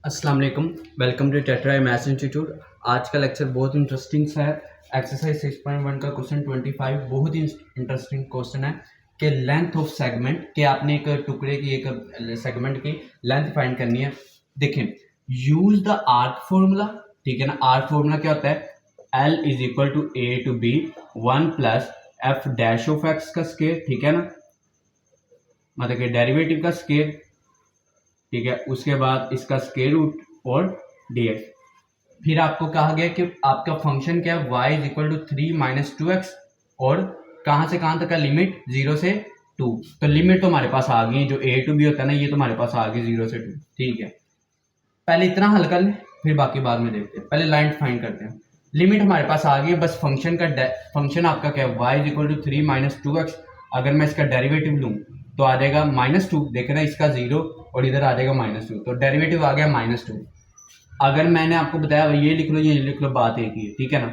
अस्सलाम वालेकुम। Welcome to tetra maths institute. आज का लेक्चर बहुत इंटरेस्टिंग सा है। एक्सरसाइज 6.1 का क्वेश्चन 25 बहुत ही इंटरेस्टिंग क्वेश्चन है कि लेंथ ऑफ सेगमेंट कि आपने एक टुकड़े की एक सेगमेंट की लेंथ फाइंड करनी है। देखें, यूज द आर्क फॉर्मूला। ठीक है ना, आर्क फॉर्मूला क्या होता है? L is equal to a to b 1 plus f dash of x का स्केयर। ठीक है ना, मतलब कि डेरिवेटिव का स्केयर। ठीक है, उसके बाद इसका स्क्वायर रूट और dx। फिर आपको कहा गया कि आपका फंक्शन क्या है, y is equal to 3 minus 2x और कहाँ से कहाँ तक का लिमिट 0 से 2। तो लिमिट तो हमारे पास आ गई, जो a टू b होता है ना, ये तो हमारे पास आ गई 0 से 2। ठीक है, पहले इतना हल कर लें, फिर बाकी बाद में देखते हैं। पहले लाइन फाइंड करते हैं। लिमिट हमारे पास आ गई है, बस फंक्शन आपका क्या है, y is equal to 3 minus 2x। अगर मैं इसका डेरिवेटिव लूँ तो आ जाएगा -2। देखे ना, इसका 0 और इधर आ जाएगा -2, तो डेरिवेटिव आ गया -2। अगर मैंने आपको बताया ये लिख लो, ये लिख लो, बात एक ही है। ठीक है ना,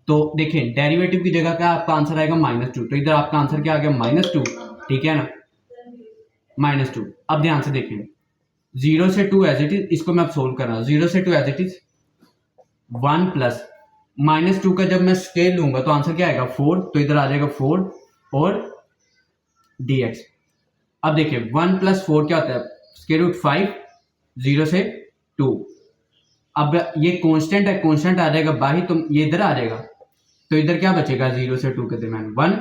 तो देखें डेरिवेटिव की जगह क्या आपका आंसर आएगा -2, तो इधर आपका आंसर क्या आ गया -2। ठीक है ना, -2। अब ध्यान से देखें, 0 से 2 एज इट इज, इसको मैं अब सोल्व कर रहा हूँ। 0 से 2 एज इट इज 1 प्लस -2 का जब मैं स्केल लूंगा तो आंसर क्या आएगा 4, तो इधर आ जाएगा 4 और dx। अब देखिए 1 प्लस 4 क्या होता है, स्क्वायर रूट 5, 0 से 2। अब ये कांस्टेंट है, कांस्टेंट आ जाएगा बाहर, तो ये इधर आ जाएगा, तो इधर क्या बचेगा 0 से 2 के दरमियान 1।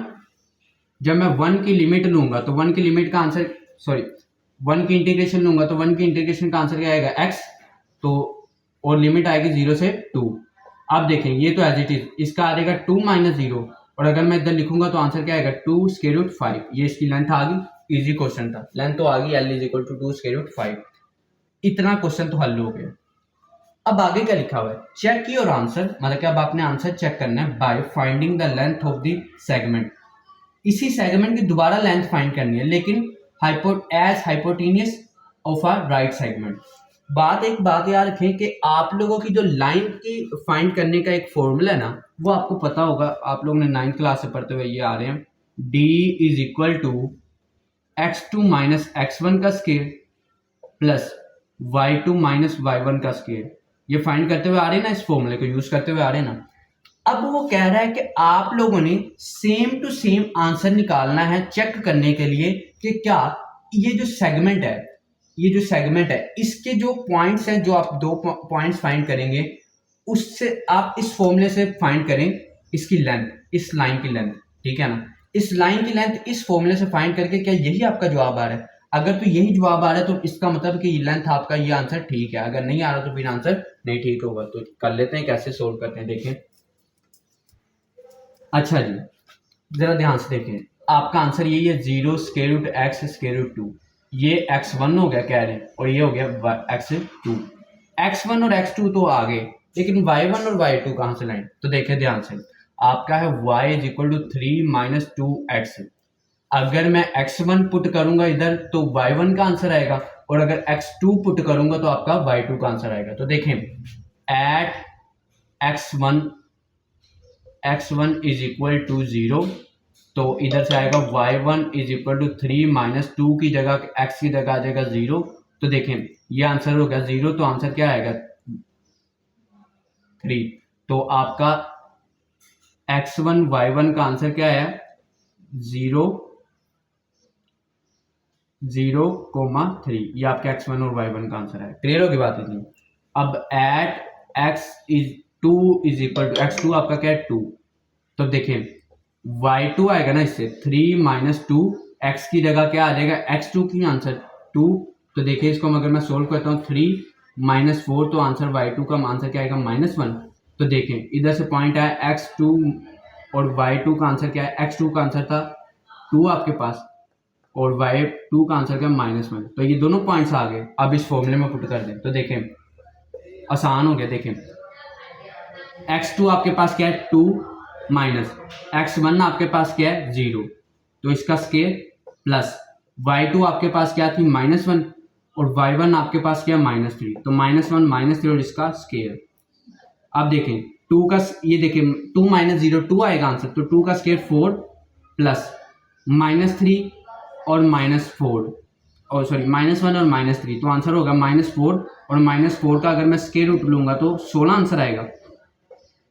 जब मैं 1 की लिमिट लूंगा तो 1 की लिमिट का आंसर, सॉरी 1 की इंटीग्रेशन लूंगा तो 1 की इंटीग्रेशन का आंसर क्या आएगा x, तो और लिमिट आएगी 0 से 2। अब देखें ये तो एज इट इज, इसका आ जाएगा 2 माइनस 0, और अगर मैं इधर लिखूंगा तो आंसर क्या आएगा 2 स्क्वायर रूट 5। ये इसकी लेंथ आ गई, इजी क्वेश्चन था, लेंथ तो आ गई, L is equal to 2 square root 5। इतना क्वेश्चन तो हल हो गया। अब आगे क्या लिखा हुआ है, चेक योर आंसर, मतलब कि अब आपने आंसर चेक करना है by finding the length of the segment. इसी सेगमेंट की दोबारा लेंथ फाइंड करनी है, लेकिन hypotenuse of a right segment. एक बात याद रखें कि आप लोगों की जो लाइन की फाइंड करने का एक फॉर्मूला है ना, वो आपको पता होगा, आप लोगों ने 9th क्लास से पढ़ते हुए ये आ रहे हैं। d is equal to x2 minus x1 का square plus y2 minus y1 का स्केयर। ये फाइंड करते हुए आ रहे हैं ना, इस फॉर्मूले को यूज करते हुए आ रहे हैं ना। अब वो कह रहा है कि आप लोगों ने सेम टू सेम आंसर निकालना है, चेक करने के लिए कि क्या ये जो सेगमेंट है, इसके जो पॉइंट्स हैं, जो आप दो पॉइंट्स फाइंड करेंगे, उससे आप इस फॉर्मूले से फाइंड करें इसकी लेंथ, इस लाइन की लेंथ। ठीक है ना, इस लाइन की लेंथ इस फॉर्मूले से फाइंड करके क्या यही आपका जवाब आ रहा है? अगर तो यही जवाब आ रहा है तो इसका मतलब कि लेंथ आपका ये आंसर ठीक है। अगर नहीं आ रहा तो फिर आंसर नहीं ठीक होगा। तो कर लेते हैं, कैसे सोल्व करते हैं, देखें। अच्छा जी, जरा ध्यान से देखें, आपका आंसर यही है 0 square root x square root 2। ये x1 हो गया कह रहे हैं, और ये हो गया x2। x1 और x2 तो आ गए, लेकिन y1 और y2 कहां से लाएं? तो देखें ध्यान से, आपका है y is equal to 3 minus 2x। अगर मैं x1 पुट करूंगा इधर तो y1 का आंसर आएगा, और अगर x2 पुट करूंगा तो आपका y2 का आंसर आएगा। तो देखें, eight x1 is equal to 0, तो इधर से आएगा y1 is equal to 3 minus 2 की जगह x की जगह आ जाएगा 0। तो देखें ये आंसर हो गया 0, तो आंसर क्या आएगा 3। तो आपका x1 y1 का आंसर क्या है 0, 0,3। ये आपका x1 और y1 का आंसर है। क्लियर होगी बात इतनी? अब eight x2 is equal to x2 आपका क्या है 2, तो देखें y2 आएगा ना इससे 3 माइनस 2, x की जगह क्या आ जाएगा x2 की आंसर 2। तो देखिए इसको अगर मैं सोल्व करता हूँ 3 माइनस 4, तो आंसर y2 का आंसर क्या आएगा -1। तो देखें इधर से पॉइंट आया x2 और y2 का आंसर क्या है, x2 का आंसर था 2 आपके पास, और y2 का आंसर क्या -1। तो ये दोनों पॉइंट्स आ गए। अब इस फॉर्मूले में पुट कर दें तो देखें आसान हो गया। देखें x2 आपके पास क्या है 2 माइनस x1 आपके पास क्या है 0, तो इसका स्केयर प्लस y2 आपके पास क्या थी -1, और y1 आपके पास क्या -3, तो -1 -3 और इसका स्केयर। अब देखें 2 का, ये देखें 2 माइनस 0 2 आएगा आंसर, तो 2 का स्केयर 4 प्लस -3 और -4, और सॉरी -1 और -3, तो आंसर होगा -4 और -4 का अगर मैं स्क्वायर रूट लूँगा तो 16 आंसर आएगा।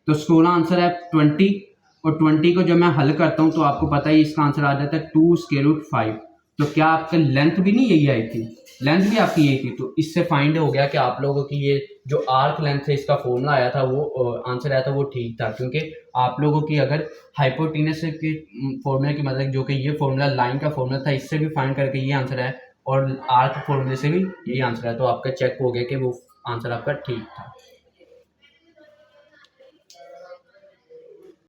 तो 16 आंसर है 20, और 20 को जब मैं हल करता हूँ तो आपको पता ही इसका आंसर आ जाता है 2 स्क्वायर रूट 5। तो क्या आपका लेंथ भी नहीं यही आई थी? लेंथ भी आपकी यही थी। तो इससे फाइंड हो गया कि आप लोगों की ये जो आर्क लेंथ है इसका फॉर्मूला आया था, वो आंसर आया था वो ठीक था, क्योंकि आप लोगों की अगर हाइपोटेनस के फॉर्मूले की मदद, जो कि ये फॉर्मूला लाइन का फॉर्मूला था, इससे भी फाइंड करके ये आंसर है, और आर्क फॉर्मूले से भी यही आंसर है, तो आपका चेक हो गया कि वो आंसर आपका ठीक था।